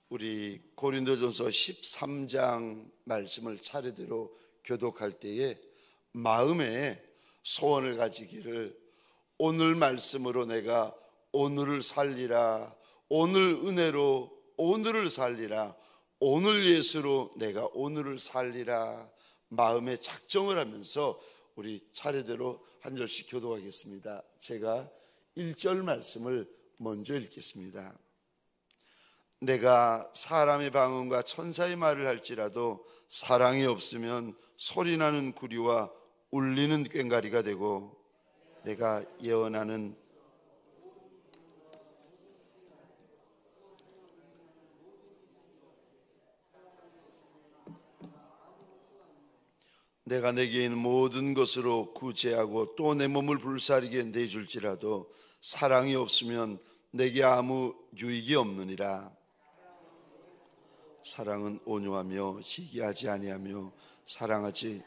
우리 고린도전서 13장 말씀을 차례대로 교독할 때에 마음에 소원을 가지기를, 오늘 말씀으로 내가 오늘을 살리라, 오늘 은혜로 오늘을 살리라, 오늘 예수로 내가 오늘을 살리라, 마음에 작정을 하면서 우리 차례대로 한 절씩 교독하겠습니다. 제가 1절 말씀을 먼저 읽겠습니다. 내가 사람의 방언과 천사의 말을 할지라도 사랑이 없으면 소리나는 구리와 울리는 꽹과리가 되고, 내가 예언하는 내가 내게 있는 모든 것으로 구제하고 또 내 몸을 불사르게 내줄지라도 사랑이 없으면 내게 아무 유익이 없느니라. 사랑은 온유하며 시기하지 아니하며 사랑하지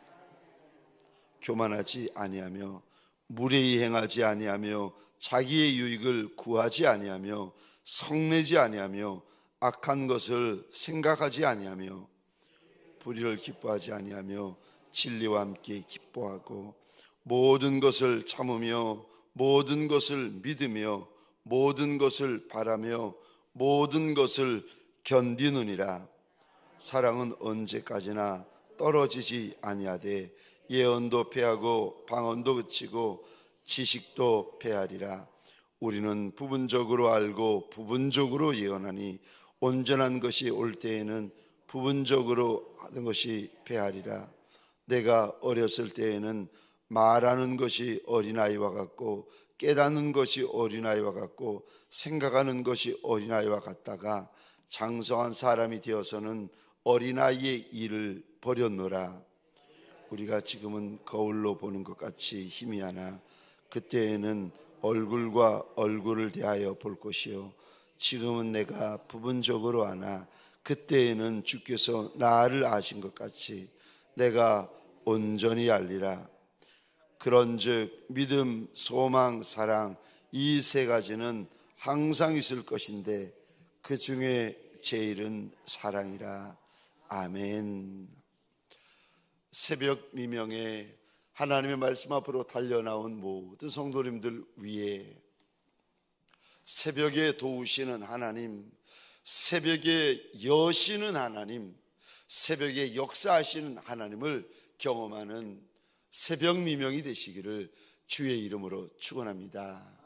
교만하지 아니하며 무례히 행하지 아니하며 자기의 유익을 구하지 아니하며 성내지 아니하며 악한 것을 생각하지 아니하며 불의를 기뻐하지 아니하며 진리와 함께 기뻐하고 모든 것을 참으며 모든 것을 믿으며 모든 것을 바라며 모든 것을 견디느니라. 사랑은 언제까지나 떨어지지 아니하되 예언도 패하고 방언도 그치고 지식도 패하리라. 우리는 부분적으로 알고 부분적으로 예언하니 온전한 것이 올 때에는 부분적으로 하는 것이 패하리라. 내가 어렸을 때에는 말하는 것이 어린아이와 같고 깨닫는 것이 어린아이와 같고 생각하는 것이 어린아이와 같다가 장성한 사람이 되어서는 어린아이의 일을 버렸노라. 우리가 지금은 거울로 보는 것 같이 희미하나 그때에는 얼굴과 얼굴을 대하여 볼 것이요 지금은 내가 부분적으로 아나 그때에는 주께서 나를 아신 것 같이 내가 온전히 알리라. 그런즉 믿음, 소망, 사랑 이 세 가지는 항상 있을 것인데 그 중에 제일은 사랑이라. 아멘. 새벽 미명에 하나님의 말씀 앞으로 달려나온 모든 성도님들 위에 새벽에 도우시는 하나님, 새벽에 여시는 하나님, 새벽에 역사하시는 하나님을 경험하는 새벽 미명이 되시기를 주의 이름으로 축원합니다.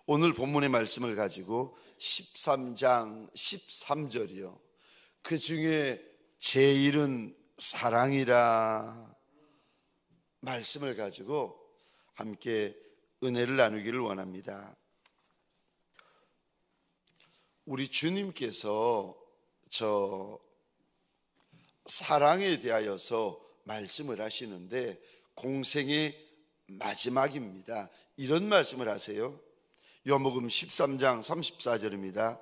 오늘 본문의 말씀을 가지고 13장 13절이요 그 중에 제일은 사랑이라 말씀을 가지고 함께 은혜를 나누기를 원합니다. 우리 주님께서 저 사랑에 대하여서 말씀을 하시는데 공생의 마지막입니다. 이런 말씀을 하세요. 요한복음 13장 34절입니다.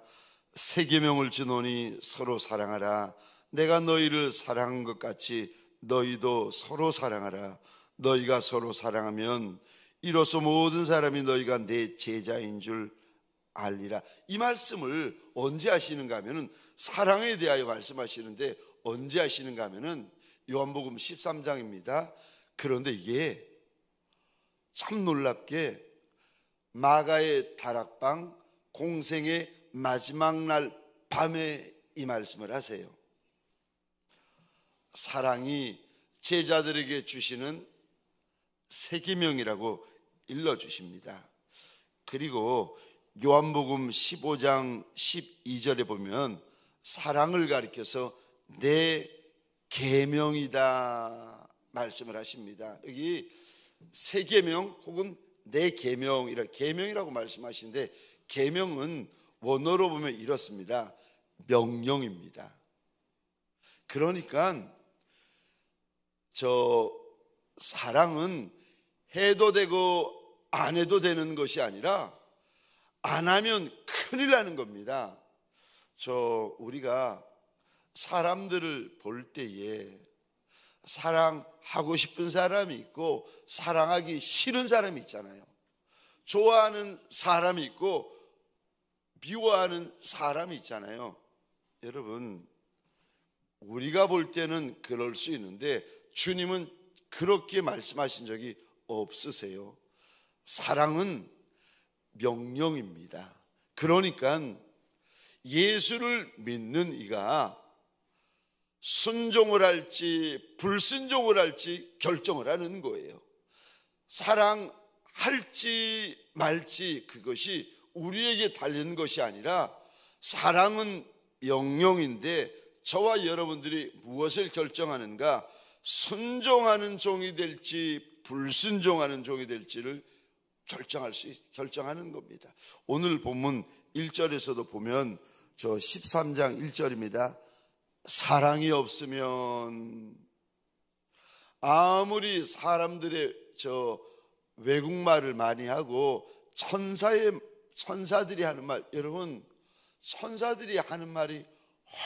새 계명을 주노니 서로 사랑하라. 내가 너희를 사랑한 것 같이 너희도 서로 사랑하라. 너희가 서로 사랑하면 이로써 모든 사람이 너희가 내 제자인 줄 알리라. 이 말씀을 언제 하시는가 하면은 사랑에 대하여 말씀하시는데 언제 하시는가 하면은 요한복음 13장입니다. 그런데 이게 참 놀랍게 마가의 다락방 공생의 마지막 날 밤에 이 말씀을 하세요. 사랑이 제자들에게 주시는 새 계명이라고 일러주십니다. 그리고 요한복음 15장 12절에 보면 사랑을 가리켜서 내 계명이다 말씀을 하십니다. 여기 새 계명 혹은 내 계명이라 계명이라고 말씀하시는데 계명은 원어로 보면 이렇습니다. 명령입니다. 그러니까 저 사랑은 해도 되고 안 해도 되는 것이 아니라 안 하면 큰일 나는 겁니다. 우리가 사람들을 볼 때에 사랑하고 싶은 사람이 있고 사랑하기 싫은 사람이 있잖아요. 좋아하는 사람이 있고 미워하는 사람이 있잖아요. 여러분, 우리가 볼 때는 그럴 수 있는데 주님은 그렇게 말씀하신 적이 없으세요. 사랑은 명령입니다. 그러니까 예수를 믿는 이가 순종을 할지 불순종을 할지 결정을 하는 거예요. 사랑할지 말지 그것이 우리에게 달린 것이 아니라 사랑은 명령인데 저와 여러분들이 무엇을 결정하는가? 순종하는 종이 될지 불순종하는 종이 될지를 결정하는 겁니다. 오늘 본문 1절에서도 보면 저 13장 1절입니다. 사랑이 없으면 아무리 사람들의 저 외국말을 많이 하고 천사들이 하는 말, 여러분 천사들이 하는 말이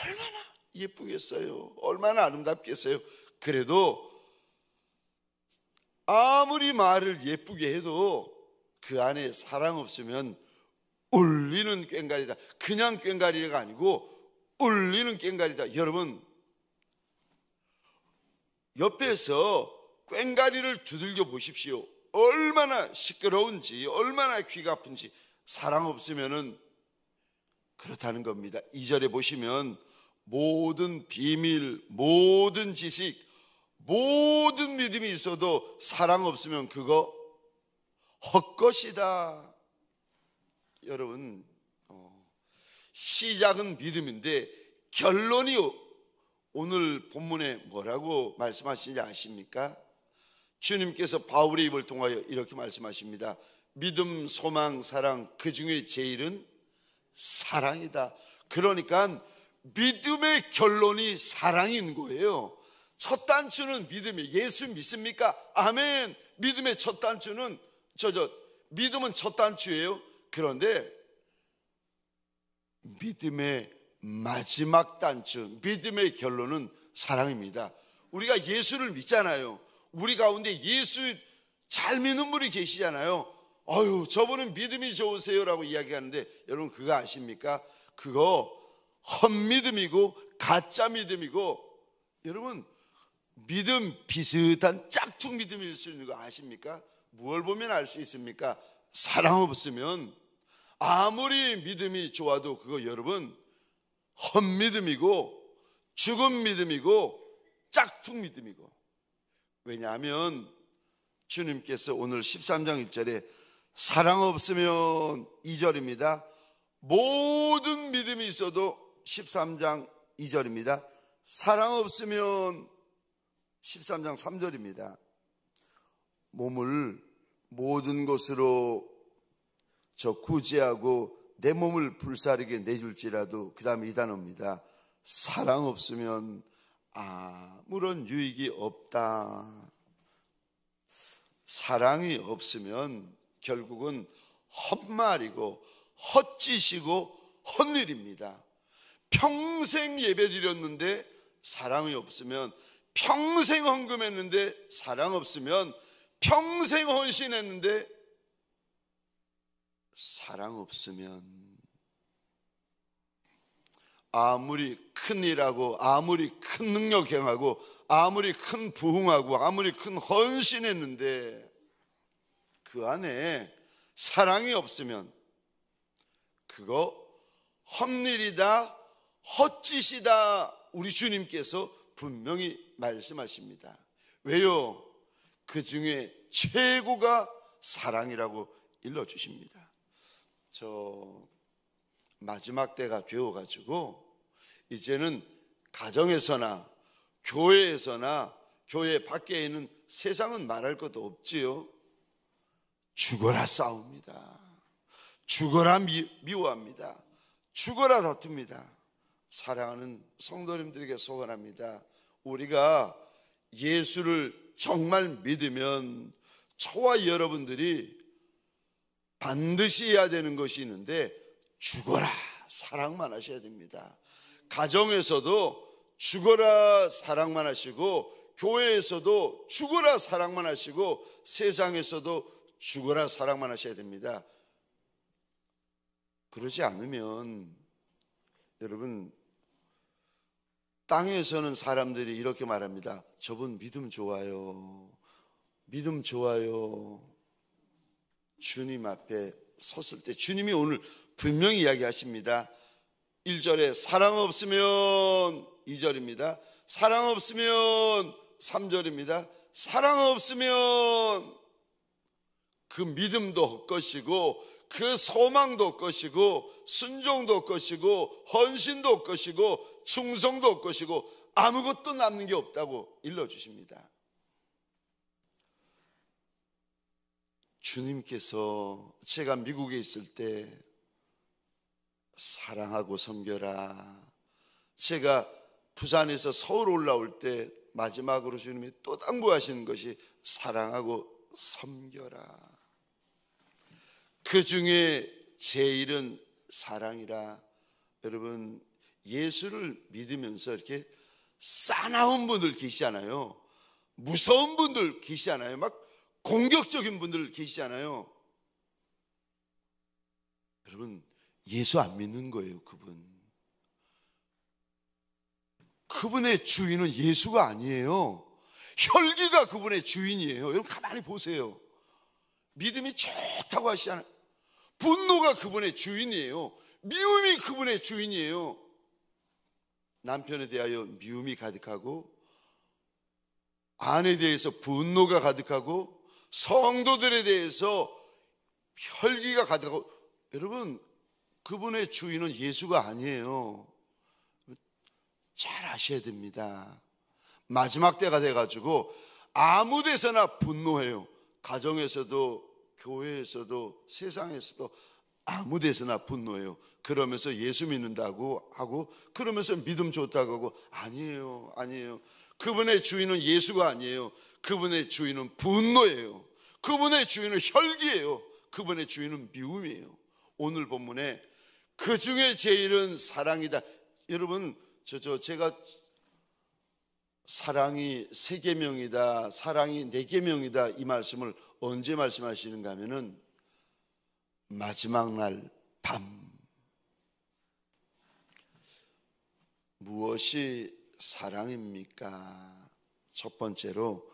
얼마나 예쁘겠어요. 얼마나 아름답겠어요. 그래도 아무리 말을 예쁘게 해도 그 안에 사랑 없으면 울리는 꽹과리다. 그냥 꽹과리가 아니고 울리는 꽹과리다. 여러분 옆에서 꽹과리를 두들겨 보십시오. 얼마나 시끄러운지, 얼마나 귀가 아픈지. 사랑 없으면은 그렇다는 겁니다. 2절에 보시면 모든 비밀, 모든 지식, 모든 믿음이 있어도 사랑 없으면 그거 헛것이다. 여러분, 시작은 믿음인데 결론이 오늘 본문에 뭐라고 말씀하시는지 아십니까? 주님께서 바울의 입을 통하여 이렇게 말씀하십니다. 믿음, 소망, 사랑, 그 중에 제일은 사랑이다. 그러니까 믿음의 결론이 사랑인 거예요. 첫 단추는 믿음이에요. 예수 믿습니까? 아멘. 믿음의 첫 단추는 믿음은 첫 단추예요. 그런데 믿음의 마지막 단추, 믿음의 결론은 사랑입니다. 우리가 예수를 믿잖아요. 우리 가운데 예수 잘 믿는 분이 계시잖아요. 아유, 저분은 믿음이 좋으세요라고 이야기하는데 여러분 그거 아십니까? 그거 헛믿음이고 가짜 믿음이고, 여러분 믿음 비슷한 짝퉁 믿음일 수 있는 거 아십니까? 무엇을 보면 알 수 있습니까? 사랑 없으면 아무리 믿음이 좋아도 그거 여러분 헛믿음이고 죽은 믿음이고 짝퉁 믿음이고. 왜냐하면 주님께서 오늘 13장 1절에 사랑 없으면 2절입니다. 모든 믿음이 있어도 13장 2절입니다. 사랑 없으면 13장 3절입니다. 몸을 모든 것으로 구제하고 내 몸을 불사르게 내줄지라도, 그 다음에 이 단어입니다. 사랑 없으면 아무런 유익이 없다. 사랑이 없으면 결국은 헛말이고 헛짓이고 헛일입니다. 평생 예배드렸는데 사랑이 없으면, 평생 헌금했는데 사랑 없으면, 평생 헌신했는데 사랑 없으면 아무리 큰 일하고 아무리 큰 능력 행하고 아무리 큰 부흥하고 아무리 큰 헌신했는데 그 안에 사랑이 없으면 그거 헛일이다, 헛짓이다. 우리 주님께서 분명히 말씀하십니다. 왜요? 그 중에 최고가 사랑이라고 일러주십니다. 저 마지막 때가 되어가지고 이제는 가정에서나 교회에서나 교회 밖에 있는 세상은 말할 것도 없지요. 죽어라 싸웁니다. 죽어라 미워합니다. 죽어라 다툽니다. 사랑하는 성도님들에게 소원합니다. 우리가 예수를 정말 믿으면 저와 여러분들이 반드시 해야 되는 것이 있는데, 죽어라 사랑만 하셔야 됩니다. 가정에서도 죽어라 사랑만 하시고, 교회에서도 죽어라 사랑만 하시고, 세상에서도 죽어라 사랑만 하셔야 됩니다. 그러지 않으면 여러분 땅에서는 사람들이 이렇게 말합니다. 저분 믿음 좋아요. 믿음 좋아요. 주님 앞에 섰을 때 주님이 오늘 분명히 이야기하십니다. 1절에 사랑 없으면, 2절입니다. 사랑 없으면, 3절입니다. 사랑 없으면 그 믿음도 헛것이고 그 소망도 헛것이고 순종도 헛것이고 헌신도 헛것이고 충성도 헛것이고 아무것도 남는 게 없다고 일러주십니다. 주님께서 제가 미국에 있을 때 사랑하고 섬겨라, 제가 부산에서 서울 올라올 때 마지막으로 주님이 또 당부하시는 것이 사랑하고 섬겨라. 그 중에 제일은 사랑이라. 여러분, 예수를 믿으면서 이렇게 싸나운 분들 계시잖아요. 무서운 분들 계시잖아요. 막 공격적인 분들 계시잖아요. 여러분, 예수 안 믿는 거예요. 그분의 주인은 예수가 아니에요. 혈기가 그분의 주인이에요. 여러분 가만히 보세요. 믿음이 좋다고 하시잖아요. 분노가 그분의 주인이에요. 미움이 그분의 주인이에요. 남편에 대하여 미움이 가득하고, 아내에 대해서 분노가 가득하고, 성도들에 대해서 혈기가 가득하고. 여러분, 그분의 주인은 예수가 아니에요. 잘 아셔야 됩니다. 마지막 때가 돼가지고 아무 데서나 분노해요. 가정에서도 교회에서도 세상에서도 아무 데서나 분노해요. 그러면서 예수 믿는다고 하고, 그러면서 믿음 좋다고 하고. 아니에요. 그분의 주인은 예수가 아니에요. 그분의 주인은 분노예요. 그분의 주인은 혈기예요. 그분의 주인은 미움이에요. 오늘 본문에 그 중에 제일은 사랑이다. 여러분, 제가 사랑이 3계명이다, 사랑이 4계명이다 이 말씀을 언제 말씀하시는가 하면은 마지막 날 밤. 무엇이 사랑입니까? 첫 번째로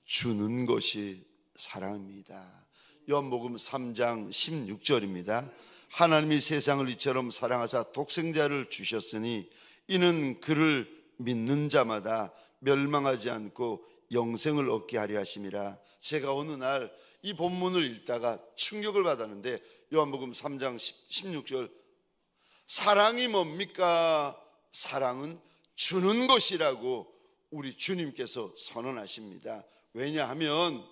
주는 것이 사랑입니다. 요한복음 3장 16절입니다. 하나님이 세상을 이처럼 사랑하사 독생자를 주셨으니 이는 그를 믿는 자마다 멸망하지 않고 영생을 얻게 하려 하심이라. 제가 어느 날 이 본문을 읽다가 충격을 받았는데, 요한복음 3장 16절, 사랑이 뭡니까? 사랑은 주는 것이라고 우리 주님께서 선언하십니다. 왜냐하면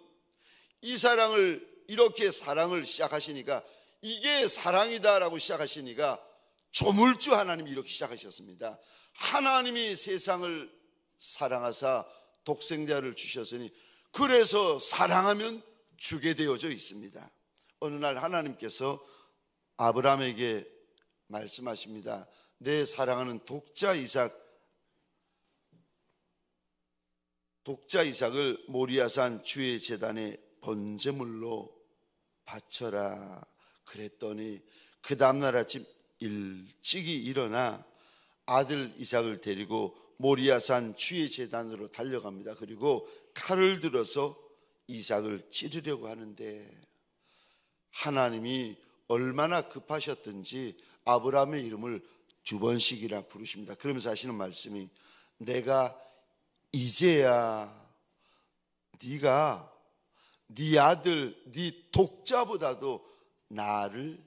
이 사랑을, 이렇게 사랑을 시작하시니까, 이게 사랑이다라고 시작하시니까 조물주 하나님이 이렇게 시작하셨습니다. 하나님이 세상을 사랑하사 독생자를 주셨으니, 그래서 사랑하면 주게 되어져 있습니다. 어느 날 하나님께서 아브라함에게 말씀하십니다. 내 사랑하는 독자 이삭을 모리아산 주의 제단에 번제물로 바쳐라. 그랬더니 그 다음날 아침 일찍이 일어나 아들 이삭을 데리고 모리아산 주의 제단으로 달려갑니다. 그리고 칼을 들어서 이삭을 찌르려고 하는데, 하나님이 얼마나 급하셨든지 아브라함의 이름을 2번씩이나 부르십니다. 그러면서 하시는 말씀이, 내가 이제야 네가 네 아들, 네 독자보다도 나를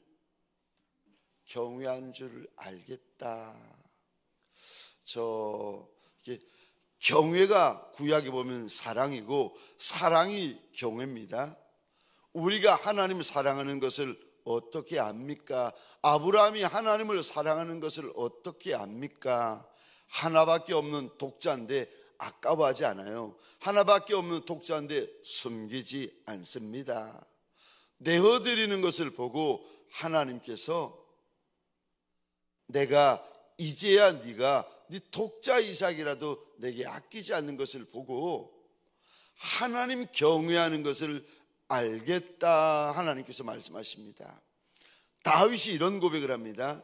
경외한 줄을 알겠다. 경외가 구약에 보면 사랑이고, 사랑이 경외입니다. 우리가 하나님을 사랑하는 것을 어떻게 압니까? 아브라함이 하나님을 사랑하는 것을 어떻게 압니까? 하나밖에 없는 독자인데 아까워하지 않아요. 하나밖에 없는 독자인데 숨기지 않습니다. 내어드리는 것을 보고 하나님께서, 내가 이제야 네가 네 독자 이삭이라도 내게 아끼지 않는 것을 보고 하나님 경외하는 것을 알겠다, 하나님께서 말씀하십니다. 다윗이 이런 고백을 합니다.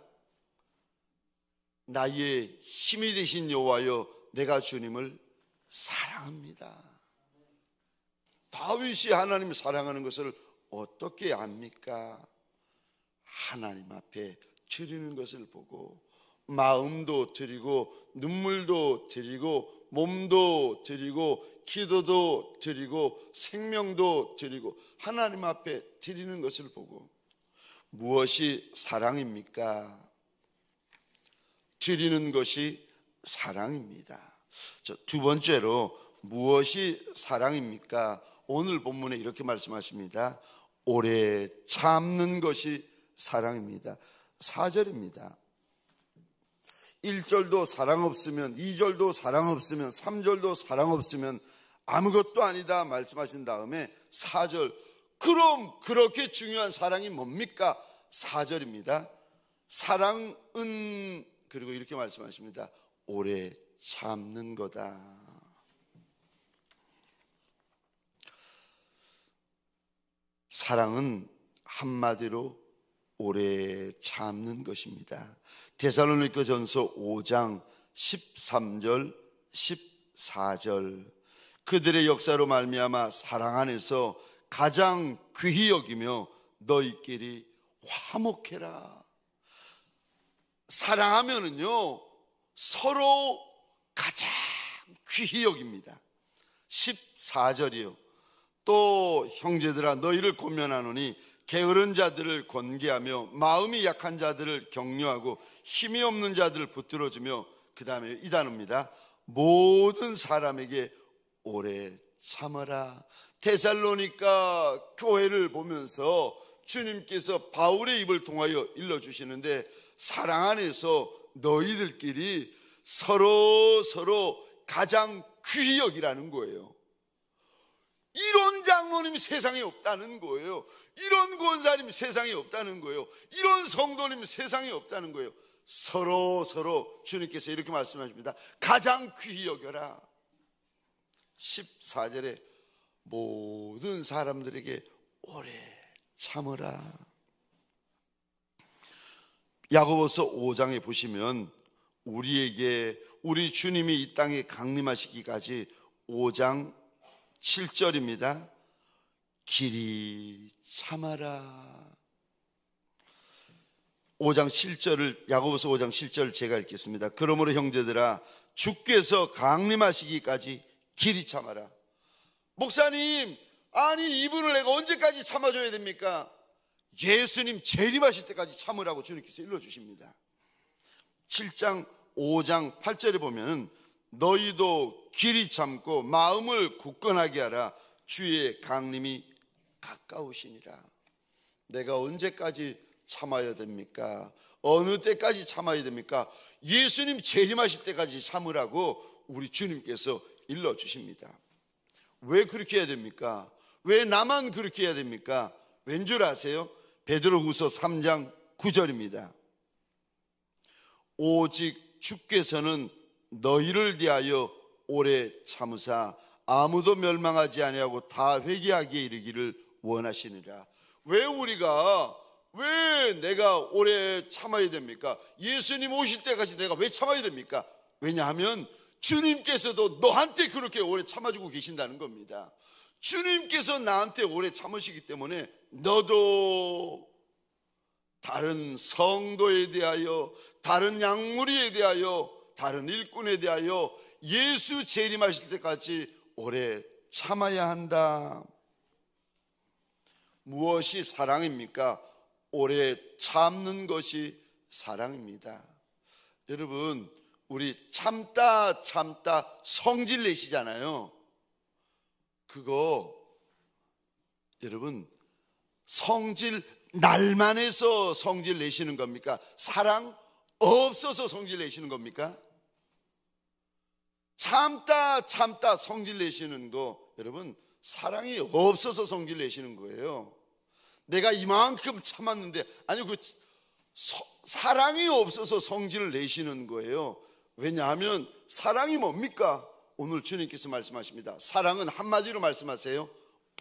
나의 힘이 되신 여호와여, 내가 주님을 사랑합니다. 다윗이 하나님을 사랑하는 것을 어떻게 압니까? 하나님 앞에 드리는 것을 보고 마음도 드리고 눈물도 드리고 몸도 드리고 기도도 드리고 생명도 드리고 하나님 앞에 드리는 것을 보고, 무엇이 사랑입니까? 드리는 것이 사랑입니다. 두 번째로 무엇이 사랑입니까? 오늘 본문에 이렇게 말씀하십니다. 오래 참는 것이 사랑입니다. 4절입니다. 1절도 사랑 없으면, 2절도 사랑 없으면, 3절도 사랑 없으면 아무것도 아니다 말씀하신 다음에 4절, 그럼 그렇게 중요한 사랑이 뭡니까? 4절입니다. 사랑은, 그리고 이렇게 말씀하십니다. 오래 참는 거다. 사랑은 한마디로 오래 참는 것입니다. 데살로니가전서 5장 13절 14절, 그들의 역사로 말미암아 사랑 안에서 가장 귀히 여기며 너희끼리 화목해라. 사랑하면은요 서로 가장 귀히 여깁니다. 14절이요. 또 형제들아, 너희를 권면하노니 게으른 자들을 권계하며 마음이 약한 자들을 격려하고 힘이 없는 자들을 붙들어주며, 그 다음에 이 단어입니다. 모든 사람에게 오래 참아라. 데살로니가 교회를 보면서 주님께서 바울의 입을 통하여 일러주시는데, 사랑 안에서 너희들끼리 서로 가장 귀히 여기라는 거예요. 이런 장로님 세상에 없다는 거예요. 이런 권사님 세상에 없다는 거예요. 이런 성도님 세상에 없다는 거예요. 서로 주님께서 이렇게 말씀하십니다. 가장 귀히 여겨라. 14절에 모든 사람들에게 오래 참으라. 야고보서 5장에 보시면 우리 주님이 이 땅에 강림하시기까지 5장 7절입니다. 길이 참아라. 5장 7절을, 야고보서 5장 7절 제가 읽겠습니다. 그러므로 형제들아, 주께서 강림하시기까지 길이 참아라. 목사님, 아니 이분을 내가 언제까지 참아줘야 됩니까? 예수님 재림하실 때까지 참으라고 주님께서 일러주십니다. 7장 5장 8절에 보면 너희도 길이 참고 마음을 굳건하게 하라. 주의 강림이 가까우시니라. 내가 언제까지 참아야 됩니까? 어느 때까지 참아야 됩니까? 예수님 재림하실 때까지 참으라고 우리 주님께서 일러주십니다. 왜 그렇게 해야 됩니까? 왜 나만 그렇게 해야 됩니까? 왠 줄 아세요? 베드로후서 3장 9절입니다. 오직 주께서는 너희를 대하여 오래 참으사 아무도 멸망하지 아니하고 다 회개하기에 이르기를 원하시니라. 왜 내가 오래 참아야 됩니까? 예수님 오실 때까지 내가 왜 참아야 됩니까? 왜냐하면 주님께서도 너한테 그렇게 오래 참아주고 계신다는 겁니다. 주님께서 나한테 오래 참으시기 때문에 너도 다른 성도에 대하여, 다른 양무리에 대하여, 다른 일꾼에 대하여 예수 재림하실 때까지 오래 참아야 한다. 무엇이 사랑입니까? 오래 참는 것이 사랑입니다. 여러분, 우리 참다 성질 내시잖아요. 그거 여러분, 성질 날만 해서 성질 내시는 겁니까? 사랑 없어서 성질 내시는 겁니까? 참다 성질 내시는 거, 여러분, 사랑이 없어서 성질 내시는 거예요. 내가 이만큼 참았는데, 아니 사랑이 없어서 성질을 내시는 거예요. 왜냐하면 사랑이 뭡니까? 오늘 주님께서 말씀하십니다. 사랑은 한마디로 말씀하세요.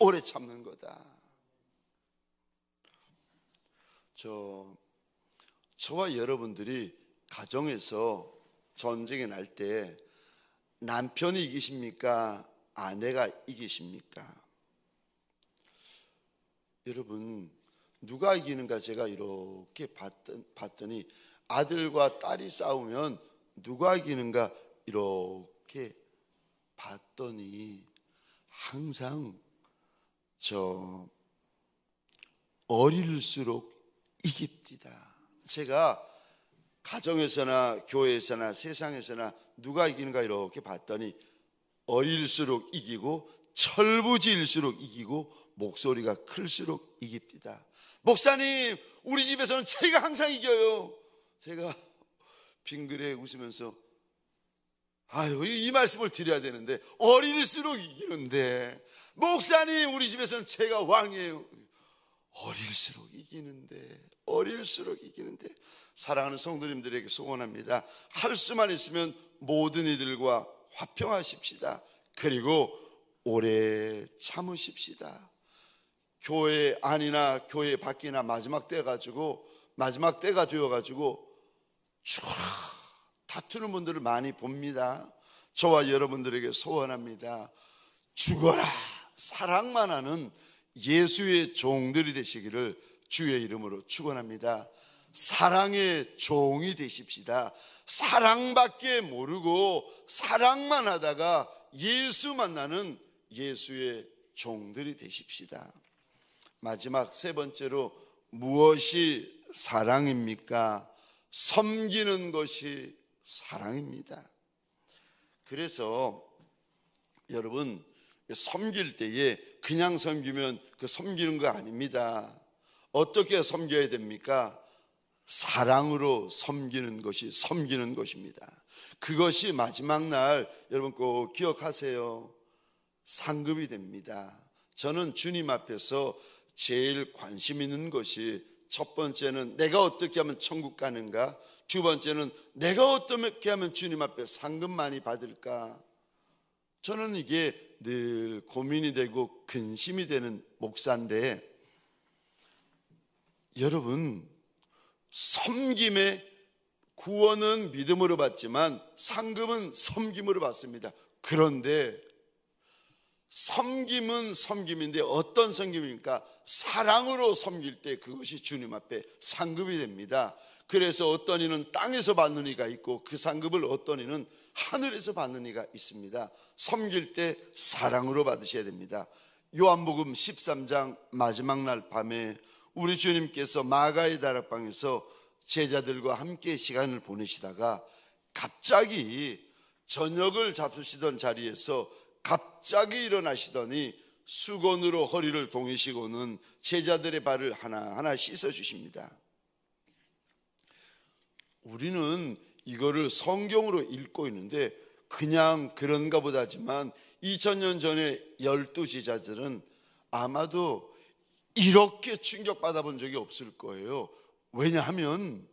오래 참는 거다. 저와 여러분들이 가정에서 전쟁이 날 때 남편이 이기십니까? 아내가 이기십니까? 여러분, 누가 이기는가 제가 이렇게 봤더니 아들과 딸이 싸우면 누가 이기는가 이렇게 봤더니 항상 어릴수록 이깁니다. 제가 가정에서나 교회에서나 세상에서나 누가 이기는가 이렇게 봤더니 어릴수록 이기고 철부지일수록 이기고 목소리가 클수록 이깁니다. 목사님, 우리 집에서는 제가 항상 이겨요. 제가 빙그레 웃으면서 이 말씀을 드려야 되는데 어릴수록 이기는데, 목사님, 우리 집에서는 제가 왕이에요. 어릴수록 이기는데 사랑하는 성도님들에게 소원합니다. 할 수만 있으면 모든 이들과 화평하십시다. 그리고 오래 참으십시다. 교회 안이나 교회 밖이나 마지막 때가 되어가지고 죽어라 다투는 분들을 많이 봅니다. 저와 여러분들에게 소원합니다. 죽어라 사랑만 하는 예수의 종들이 되시기를 주의 이름으로 축원합니다. 사랑의 종이 되십시다. 사랑밖에 모르고 사랑만 하다가 예수 만나는 예수의 종들이 되십시다. 마지막 세 번째로, 무엇이 사랑입니까? 섬기는 것이 사랑입니다. 그래서 여러분, 섬길 때에 그냥 섬기면 그 섬기는 거 아닙니다. 어떻게 섬겨야 됩니까? 사랑으로 섬기는 것이 섬기는 것입니다. 그것이 마지막 날 여러분 꼭 기억하세요. 상급이 됩니다. 저는 주님 앞에서 제일 관심 있는 것이, 첫 번째는 내가 어떻게 하면 천국 가는가, 두 번째는 내가 어떻게 하면 주님 앞에 상급 많이 받을까. 저는 이게 늘 고민이 되고 근심이 되는 목사인데, 여러분, 섬김의 구원은 믿음으로 받지만 상급은 섬김으로 받습니다. 그런데 섬김은 섬김인데 어떤 섬김입니까? 사랑으로 섬길 때 그것이 주님 앞에 상급이 됩니다. 그래서 어떤 이는 땅에서 받는 이가 있고 그 상급을 어떤 이는 하늘에서 받는 이가 있습니다. 섬길 때 사랑으로 받으셔야 됩니다. 요한복음 13장 마지막 날 밤에 우리 주님께서 마가의 다락방에서 제자들과 함께 시간을 보내시다가 갑자기 저녁을 잡수시던 자리에서 갑자기 일어나시더니 수건으로 허리를 동이시고는 제자들의 발을 하나하나 씻어주십니다. 우리는 이거를 성경으로 읽고 있는데 그냥 그런가 보다지만 2000년 전에 12제자들은 아마도 이렇게 충격받아 본 적이 없을 거예요. 왜냐하면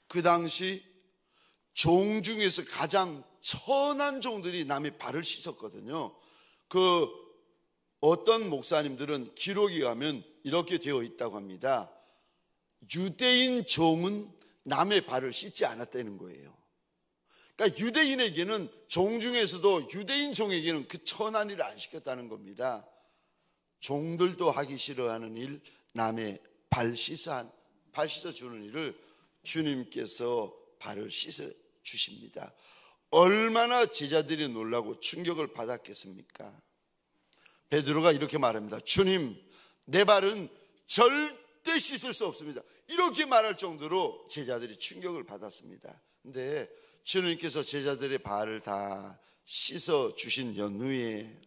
그 당시 종 중에서 가장 천한 종들이 남의 발을 씻었거든요. 그 어떤 목사님들은 기록이 가면 이렇게 되어 있다고 합니다. 유대인 종은 남의 발을 씻지 않았다는 거예요. 그러니까 유대인에게는, 종 중에서도 유대인 종에게는 그 천한 일을 안 시켰다는 겁니다. 종들도 하기 싫어하는 일, 남의 발 씻어주는 일을 주님께서 발을 씻어 주십니다. 얼마나 제자들이 놀라고 충격을 받았겠습니까? 베드로가 이렇게 말합니다. 주님, 내 발은 절대 씻을 수 없습니다. 이렇게 말할 정도로 제자들이 충격을 받았습니다. 근데 주님께서 제자들의 발을 다 씻어 주신 연후에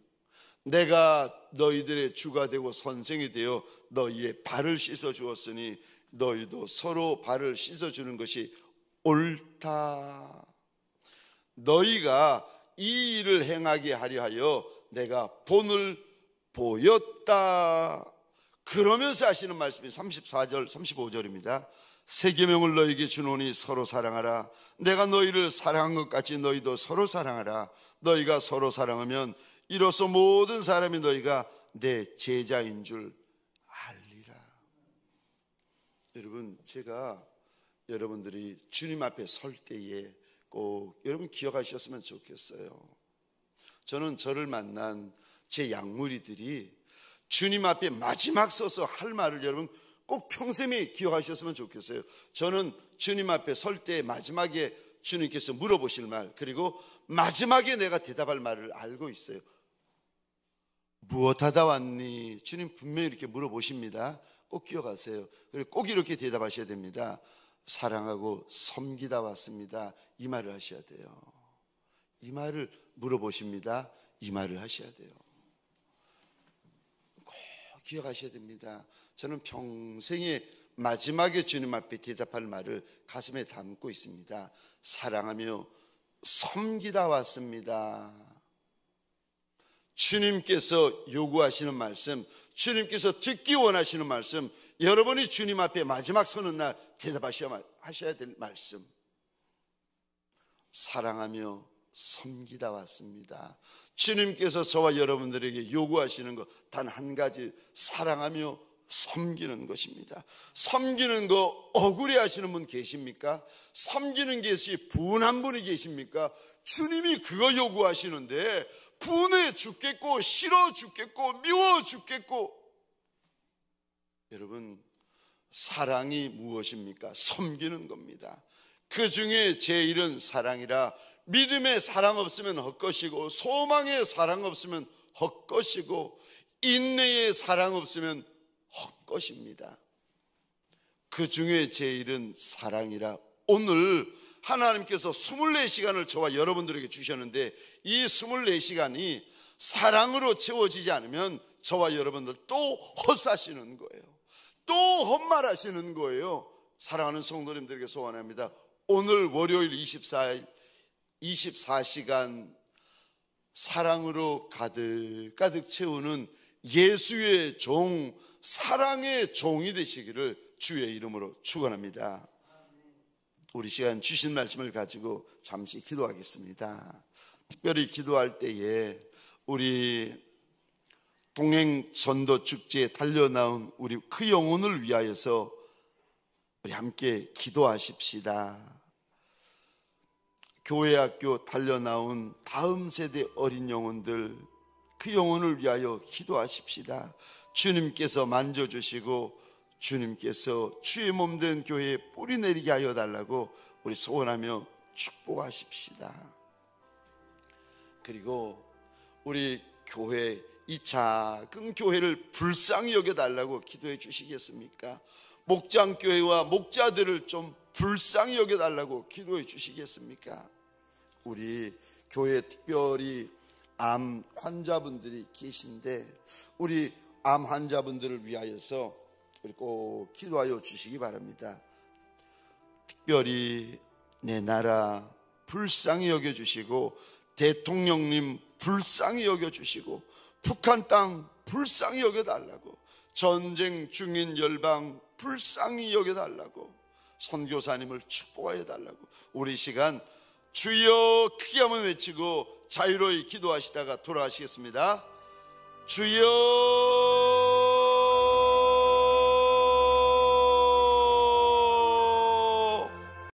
내가 너희들의 주가 되고 선생이 되어 너희의 발을 씻어 주었으니 너희도 서로 발을 씻어 주는 것이 옳다. 너희가 이 일을 행하게 하려 하여 내가 본을 보였다. 그러면서 하시는 말씀이 34절 35절입니다 새 계명을 너희에게 주노니 서로 사랑하라. 내가 너희를 사랑한 것 같이 너희도 서로 사랑하라. 너희가 서로 사랑하면 이로써 모든 사람이 너희가 내 제자인 줄 알리라. 여러분, 제가 여러분들이 주님 앞에 설 때에 꼭 여러분 기억하셨으면 좋겠어요. 저는 저를 만난 제 양무리들이 주님 앞에 마지막 서서 할 말을 여러분 꼭 평생에 기억하셨으면 좋겠어요. 저는 주님 앞에 설 때 마지막에 주님께서 물어보실 말, 그리고 마지막에 내가 대답할 말을 알고 있어요. 무엇 하다 왔니? 주님 분명히 이렇게 물어보십니다. 꼭 기억하세요. 그리고 꼭 이렇게 대답하셔야 됩니다. 사랑하고 섬기다 왔습니다. 이 말을 하셔야 돼요. 이 말을 물어보십니다. 이 말을 하셔야 돼요. 꼭 기억하셔야 됩니다. 저는 평생에 마지막에 주님 앞에 대답할 말을 가슴에 담고 있습니다. 사랑하며 섬기다 왔습니다. 주님께서 요구하시는 말씀, 주님께서 듣기 원하시는 말씀, 여러분이 주님 앞에 마지막 서는 날 대답하셔야 될 말씀. 사랑하며 섬기다 왔습니다. 주님께서 저와 여러분들에게 요구하시는 것 단 한 가지, 사랑하며 섬기는 것입니다. 섬기는 거 억울해 하시는 분 계십니까? 섬기는 것이 분한 분이 계십니까? 주님이 그거 요구하시는데 분해 죽겠고 싫어 죽겠고 미워 죽겠고. 여러분, 사랑이 무엇입니까? 섬기는 겁니다. 그 중에 제일은 사랑이라. 믿음의 사랑 없으면 헛것이고, 소망의 사랑 없으면 헛것이고, 인내의 사랑 없으면 헛것입니다. 그 중에 제일은 사랑이라. 오늘 하나님께서 24시간을 저와 여러분들에게 주셨는데, 이 24시간이 사랑으로 채워지지 않으면 저와 여러분들 또 헛사시는 거예요. 또 헛말하시는 거예요. 사랑하는 성도님들에게 소원합니다. 오늘 월요일 24시간 사랑으로 가득 채우는 예수의 종, 사랑의 종이 되시기를 주의 이름으로 축원합니다. 우리 시간 주신 말씀을 가지고 잠시 기도하겠습니다. 특별히 기도할 때에 우리 동행 전도 축제에 달려나온 우리 그 영혼을 위하여서 우리 함께 기도하십시다. 교회 학교 달려나온 다음 세대 어린 영혼들, 그 영혼을 위하여 기도하십시다. 주님께서 만져주시고 주님께서 주의 몸된 교회에 뿌리 내리게 하여 달라고 우리 소원하며 축복하십시다. 그리고 우리 교회, 이 작은 교회를 불쌍히 여겨달라고 기도해 주시겠습니까? 목장교회와 목자들을 좀 불쌍히 여겨달라고 기도해 주시겠습니까? 우리 교회에 특별히 암 환자분들이 계신데, 우리 암 환자분들을 위하여서 우리 꼭 기도하여 주시기 바랍니다. 특별히 내 나라 불쌍히 여겨주시고, 대통령님 불쌍히 여겨주시고, 북한 땅 불쌍히 여겨달라고, 전쟁 중인 열방 불쌍히 여겨달라고, 선교사님을 축복하여 달라고. 우리 시간 주여 크게 한번 외치고 자유로이 기도하시다가 돌아가시겠습니다. 주여